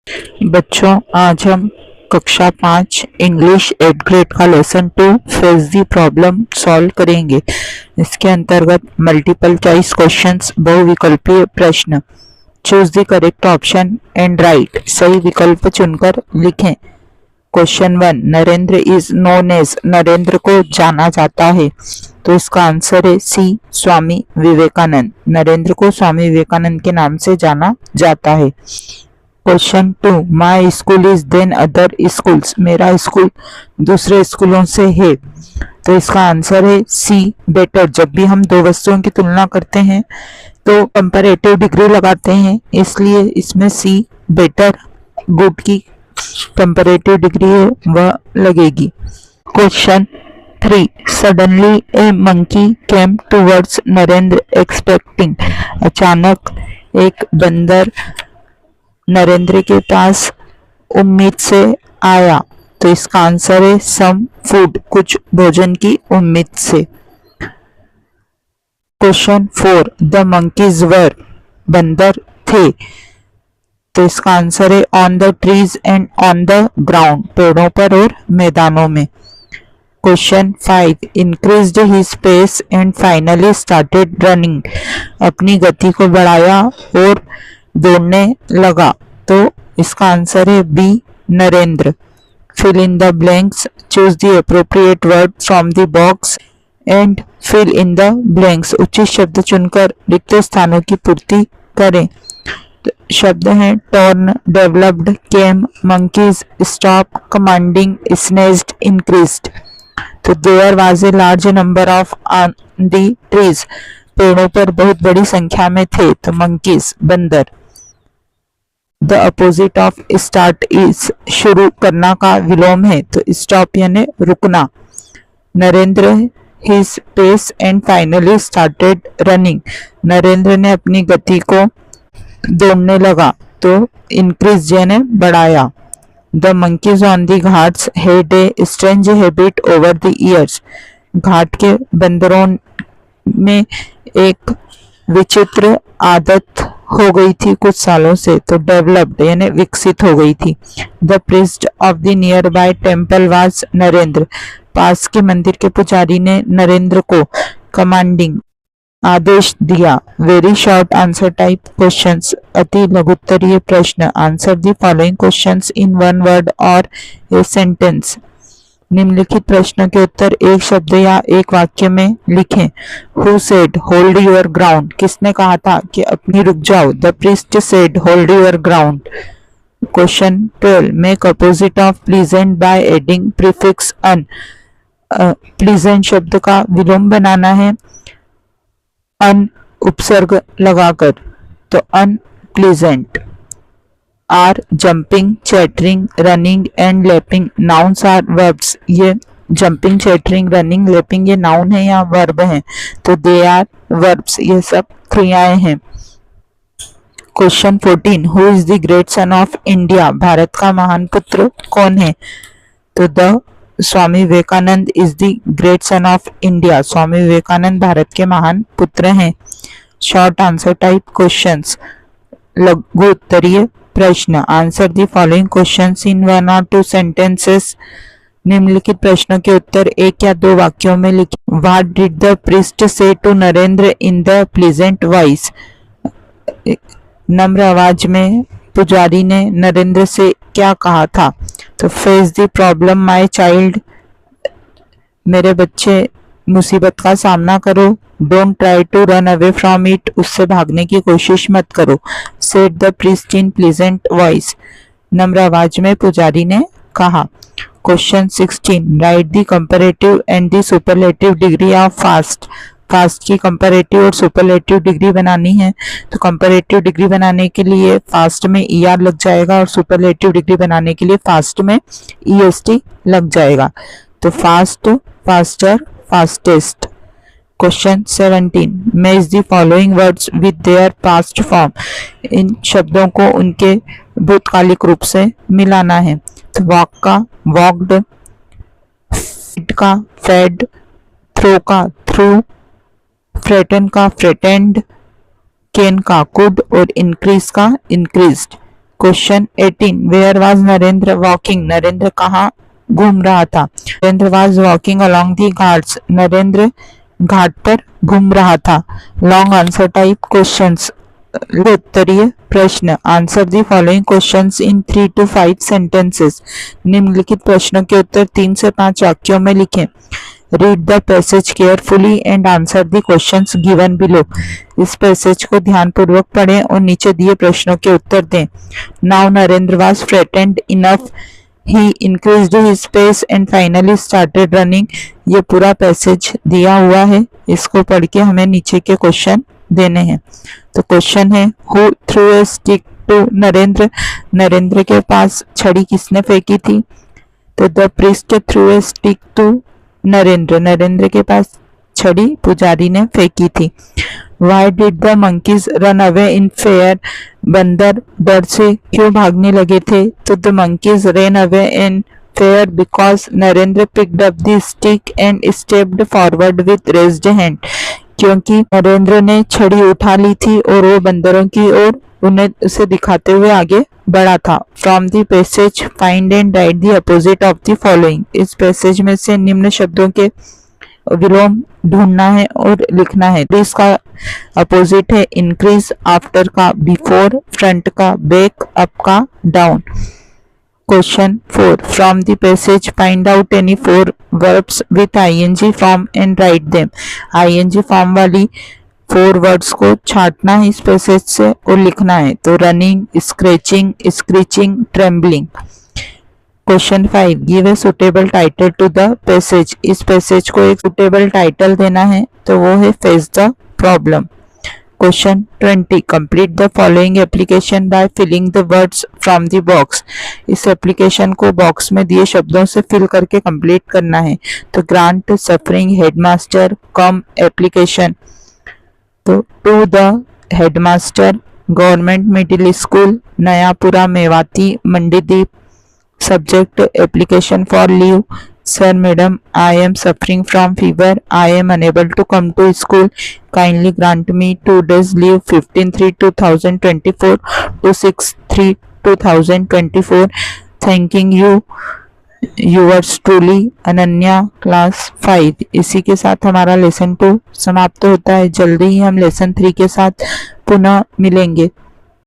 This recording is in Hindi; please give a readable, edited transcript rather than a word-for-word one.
बच्चों, आज हम कक्षा 5 इंग्लिश 8th ग्रेड का lesson 2 face the problem solve करेंगे। इसके अंतर्गत मल्टीपल चॉइस क्वेश्चंस, बहुविकल्पीय प्रश्न। Choose the correct option and write. सही विकल्प चुनकर लिखें। Question 1, Narendra is known as. Narendra को जाना जाता है, तो इसका आंसर है सी, स्वामी विवेकानंद। नरेंद्र को स्वामी विवेकानंद के नाम से जाना जाता है। Question 2, my school is then other schools. मेरा स्कूल दूसरे स्कूलों से है, तो इसका आंसर है सी, बेटर। जब भी हम दो वस्तुओं की तुलना करते हैं तो कंपैरेटिव डिग्री लगाते हैं, इसलिए इसमें सी, बेटर, गुड की कंपैरेटिव डिग्री है वह लगेगी। क्वेश्चन 3, सडनली ए मंकी केम टूवर्ड्स नरेंद्र एक्सपेक्टिंग। अचानक एक बंदर नरेंद्र के पास उम्मीद से आया, तो इसका आंसर है सम फूड, कुछ भोजन की उम्मीद से। Question 4, the monkeys were. बंदर थे, तो इसका आंसर है on the trees and on the ground, पेड़ों पर और मैदानों में। Question 5, increased his pace and finally started running. अपनी गति को बढ़ाया और दौड़ने लगा, तो इसका आंसर है B, Narendra. Fill in the blanks, choose the appropriate word from the box and fill in the blanks. उचित शब्द चुनकर रिक्त स्थानों की पूर्ति करें। तो शब्द हैं torn, developed, came, monkeys, stop, commanding, sneezed, increased. तो there was a large number of on the trees. पेड़ों पर बहुत बड़ी संख्या में थे, तो मंकीज, बंदर। The opposite of start is, शुरू करना का विलोम है, तो स्टॉप यानी रुकना। Narendra his pace and finally started running. Narendra ने अपनी गति को दौड़ने लगा, तो इंक्रीज यानी बढ़ाया। The monkeys on the ghats had a strange habit over the years. घाट के बंदरों में एक विचित्र आदत हो गई थी कुछ सालों से, तो डेवलप्ड यानी विकसित हो गई थी। The priest of the nearby temple was Narendra. पास के मंदिर के पुजारी ने नरेंद्र को कमांडिंग, आदेश दिया। Very short answer type questions, अति लघुत्तरीय प्रश्न। Answer the following questions in one word और ए सेंटेंस। निम्नलिखित प्रश्न के उत्तर एक शब्द या एक वाक्य में लिखें। Who said hold your ground? किसने कहा था कि अपनी रुक जाओ? The priest said hold your ground. Question 12, make opposite of pleasant by adding prefix un. pleasant शब्द का विलोम बनाना है अन उपसर्ग लगाकर, तो unpleasant. Are jumping, chattering, running and lapping nouns or verbs. ये जंपिंग, चैटरिंग, रनिंग, लैपिंग ये नाउन है या वर्ब है? तो दे आर वर्ब्स, ये सब क्रियाएं हैं। Question 14, who is the great son of India? भारत का महान पुत्र कौन है? तो the Swami Vivekananda is the great son of India. Swami Vivekananda भारत के महान पुत्र हैं। शॉर्ट आंसर टाइप क्वेश्चंस, लघु उत्तरीय प्रश्न। Answer the following questions in 1 or 2 sentences. निम्नलिखित प्रश्नों के उत्तर एक या दो वाक्यों में लिखें। What did the priest say to Narendra in the pleasant voice? नम्र आवाज में पुजारी ने नरेंद्र से क्या कहा था? तो face the problem my child, मेरे बच्चे मुसीबत का सामना करो। Don't try to run away from it, उससे भागने की कोशिश मत करो। Said the priest in pleasant voice, नम्र आवाज में पुजारी ने कहा। Question 16, write the comparative and the superlative degree of fast. Fast की कंपैरेटिव और सुपरलेटिव डिग्री बनानी है, तो कंपैरेटिव डिग्री बनाने के लिए फास्ट में ER लग जाएगा और सुपरलेटिव डिग्री बनाने के लिए फास्ट में EST लग जाएगा। तो fast, faster, fastest. Question 17, match the following words with their past form. इन शब्दों को उनके भूतकालिक रूप से मिलाना है। तो वॉक का वॉकड, फीड का फेड, थ्रो का थ्रू, फ्रेटन का फ्रेटेंड, कैन का कुड और इंक्रीज का increased. Question 18, where was Narendra walking, Narendra कहाँ घूम रहा था। Narendra was walking along the ghats, Narendra घाट पर घूम रहा था। लॉन्ग आंसर टाइप क्वेश्चंस, उत्तरीय प्रश्न। Answer the following questions in 3 to 5 sentences, निम्नलिखित प्रश्नों के उत्तर 3 से 5 वाक्यों में लिखें। Read the passage carefully and answer the questions given below, इस पैसेज को ध्यानपूर्वक पढ़ें और नीचे दिए प्रश्नों के उत्तर दें। Now Narendra was frightened enough, he increased his pace and finally started running. ये पूरा पैसेज दिया हुआ है, इसको पढ़ के हमें नीचे के क्वेश्चन देने हैं। तो क्वेश्चन है, who threw a stick to Narendra, Narendra के पास छड़ी किसने फेंकी थी। तो the priest threw a stick to Narendra, Narendra के पास छड़ी पुजारी ने फेंकी थी। Why did the monkeys run away in fear, बंदर डर से क्यों भागने लगे थे। तो the monkeys ran away in fear because Narendra picked up the stick and stepped forward with raised hand, क्योंकि नरेंद्र ने छड़ी उठा ली थी और वो बंदरों की ओर उन्हें उसे दिखाते हुए आगे बढ़ा था। From the passage find and right the opposite of the following, इस पैसेज में से निम्न शब्दों के विलोम ढूंढना है और लिखना है। इसका अपोजिट है इंक्रीज, आफ्टर का बिफोर, फ्रंट का बैक, अप का down. Question 4, from the passage find out any 4 verbs with ING form and write them, ING form वाली 4 वर्ड्स को छांटना है इस पैसेज से और लिखना है। तो running, scratching, screeching, trembling. Question 5, give a suitable title to the passage, इस पैसेज को एक सुटेबल टाइटल देना है, तो वो है face the problem. Question 20, complete the following application by filling the words from the box, इस एप्लीकेशन को बॉक्स में दिए शब्दों से फिल करके कंप्लीट करना है। तो grant, suffering, headmaster, come, application. तो to the headmaster, government middle school, Nayapura, Mewati, Mandideep. Subject, application for leave, sir madam I am suffering from fever, I am unable to come to school, kindly grant me 2 days leave 15/3/2024 to 6/3/2024, thanking you yours truly, Ananya, class 5। इसी के साथ हमारा लेसन 2 समाप्त होता है। जल्दी ही हम लेसन 3 के साथ पुनः मिलेंगे।